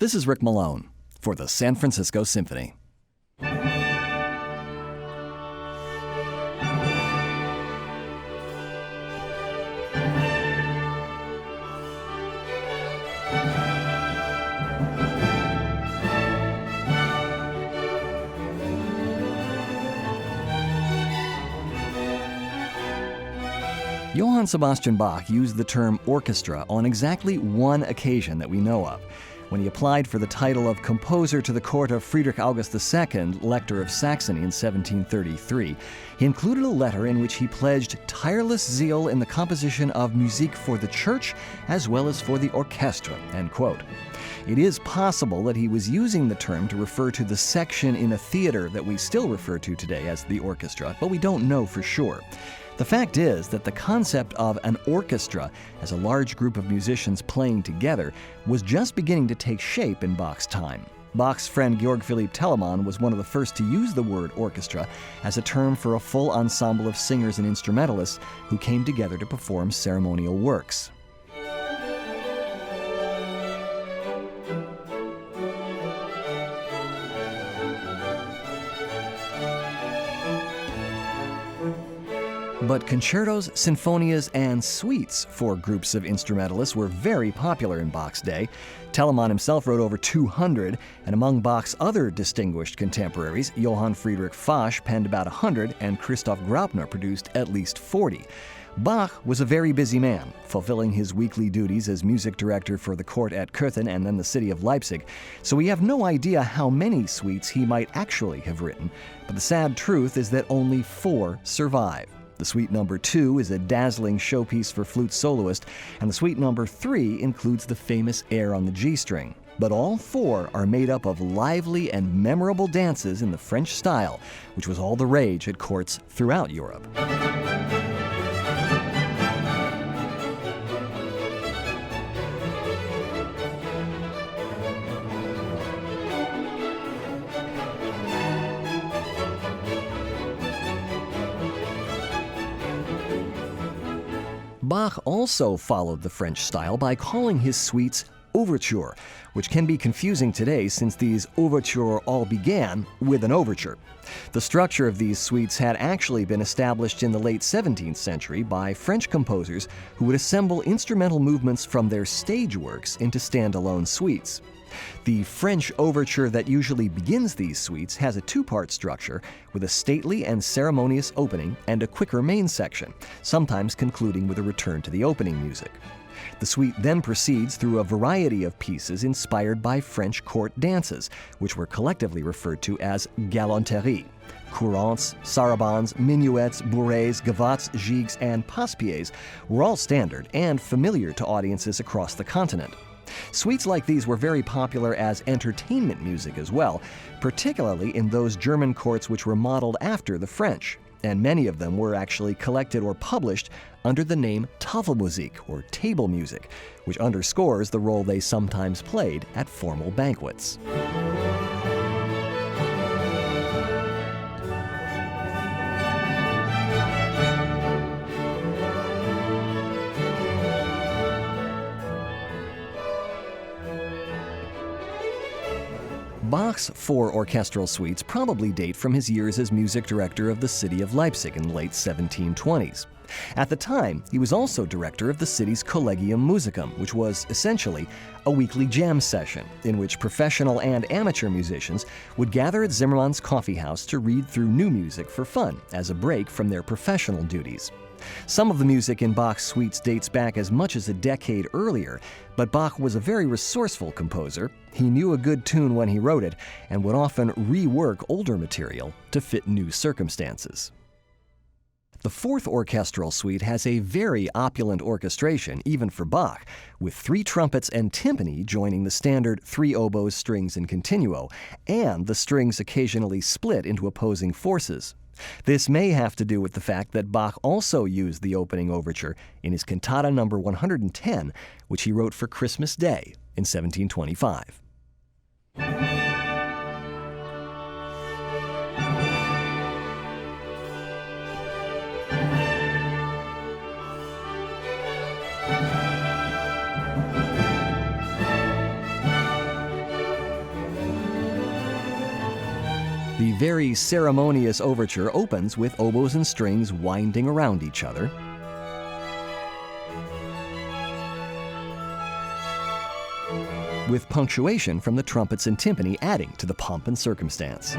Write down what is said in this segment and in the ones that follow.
This is Rick Malone for the San Francisco Symphony. Johann Sebastian Bach used the term orchestra on exactly one occasion that we know of, when he applied for the title of composer to the court of Friedrich August II, Elector of Saxony in 1733. He included a letter in which he pledged tireless zeal in the composition of music for the church as well as for the orchestra, end quote. It is possible that he was using the term to refer to the section in a theater that we still refer to today as the orchestra, but we don't know for sure. The fact is that the concept of an orchestra as a large group of musicians playing together was just beginning to take shape in Bach's time. Bach's friend Georg Philipp Telemann was one of the first to use the word orchestra as a term for a full ensemble of singers and instrumentalists who came together to perform ceremonial works. But concertos, sinfonias, and suites for groups of instrumentalists were very popular in Bach's day. Telemann himself wrote over 200, and among Bach's other distinguished contemporaries, Johann Friedrich Fasch penned about 100, and Christoph Graupner produced at least 40. Bach was a very busy man, fulfilling his weekly duties as music director for the court at Cöthen and then the city of Leipzig, so we have no idea how many suites he might actually have written, but the sad truth is that only 4 survive. The suite number 2 is a dazzling showpiece for flute soloist, and the suite number 3 includes the famous air on the G string. But all 4 are made up of lively and memorable dances in the French style, which was all the rage at courts throughout Europe. Bach also followed the French style by calling his suites overture, which can be confusing today since these overtures all began with an overture. The structure of these suites had actually been established in the late 17th century by French composers who would assemble instrumental movements from their stage works into standalone suites. The French overture that usually begins these suites has a 2-part structure with a stately and ceremonious opening and a quicker main section, sometimes concluding with a return to the opening music. The suite then proceeds through a variety of pieces inspired by French court dances, which were collectively referred to as galanterie. Courants, sarabands, minuets, bourrées, gavottes, gigues, and passe-pieds were all standard and familiar to audiences across the continent. Suites like these were very popular as entertainment music as well, particularly in those German courts which were modeled after the French, and many of them were actually collected or published under the name Tafelmusik, or table music, which underscores the role they sometimes played at formal banquets. Bach's 4 orchestral suites probably date from his years as music director of the city of Leipzig in the late 1720s. At the time, he was also director of the city's Collegium Musicum, which was essentially a weekly jam session in which professional and amateur musicians would gather at Zimmermann's coffee house to read through new music for fun as a break from their professional duties. Some of the music in Bach's suites dates back as much as a decade earlier, but Bach was a very resourceful composer. He knew a good tune when he wrote it and would often rework older material to fit new circumstances. The 4th orchestral suite has a very opulent orchestration, even for Bach, with 3 trumpets and timpani joining the standard 3 oboes, strings, and continuo, and the strings occasionally split into opposing forces. This may have to do with the fact that Bach also used the opening overture in his cantata number 110, which he wrote for Christmas Day in 1725. The very ceremonious overture opens with oboes and strings winding around each other. With punctuation from the trumpets and timpani adding to the pomp and circumstance.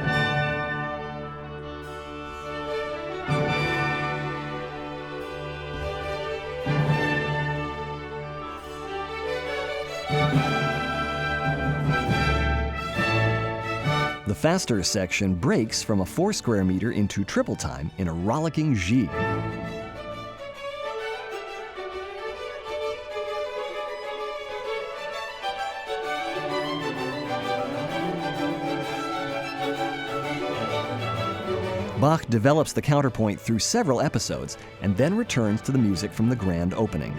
The faster section breaks from a 4 square meter into triple time in a rollicking gigue. Bach develops the counterpoint through several episodes and then returns to the music from the grand opening.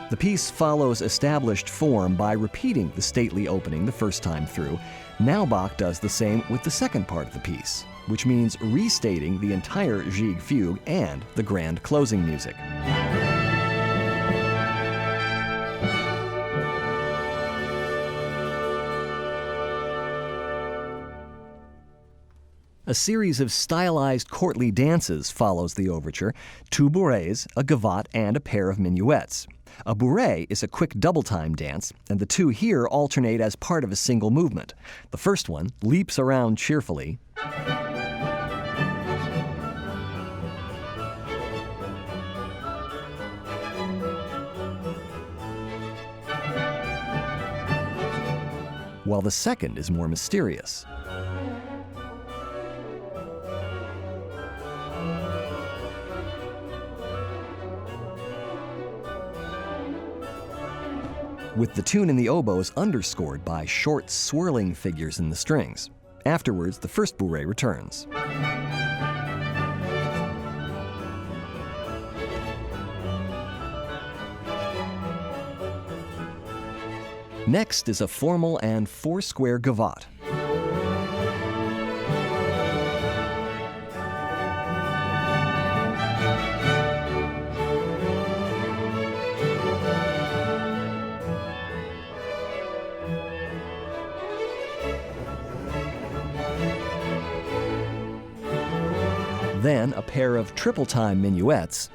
The piece follows established form by repeating the stately opening the first time through. Now Bach does the same with the second part of the piece, which means restating the entire gigue fugue and the grand closing music. A series of stylized courtly dances follows the overture: 2 bourrées, a gavotte, and a pair of minuets. A bourrée is a quick double-time dance, and the two here alternate as part of a single movement. The first one leaps around cheerfully, while the second is more mysterious. With the tune in the oboes underscored by short, swirling figures in the strings. Afterwards, the first bourrée returns. Next is a formal and 4 square gavotte. Then a pair of triple-time minuets,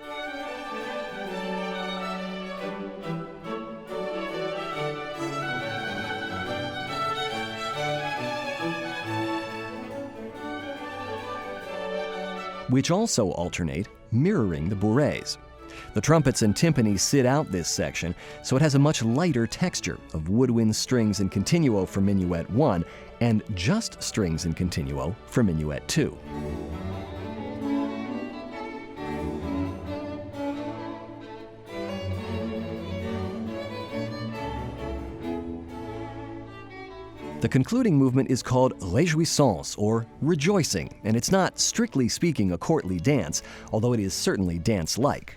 which also alternate, mirroring the bourrées. The trumpets and timpani sit out this section, so it has a much lighter texture of woodwind strings in continuo for minuet 1 and just strings in continuo for minuet 2. The concluding movement is called Réjouissance, or rejoicing, and it's not, strictly speaking, a courtly dance, although it is certainly dance-like.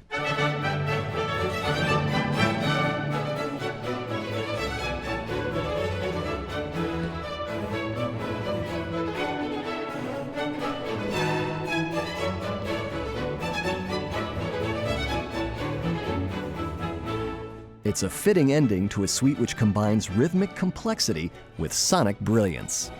It's a fitting ending to a suite which combines rhythmic complexity with sonic brilliance.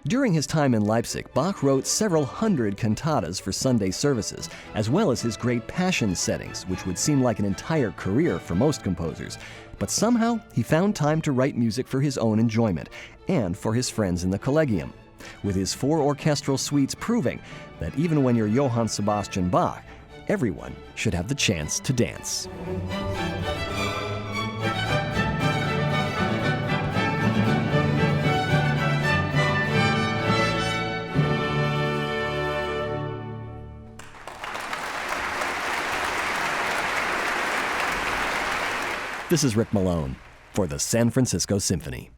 During his time in Leipzig, Bach wrote several hundred cantatas for Sunday services, as well as his great Passion settings, which would seem like an entire career for most composers. But somehow, he found time to write music for his own enjoyment, and for his friends in the Collegium, with his 4 orchestral suites proving that even when you're Johann Sebastian Bach, everyone should have the chance to dance. This is Rick Malone for the San Francisco Symphony.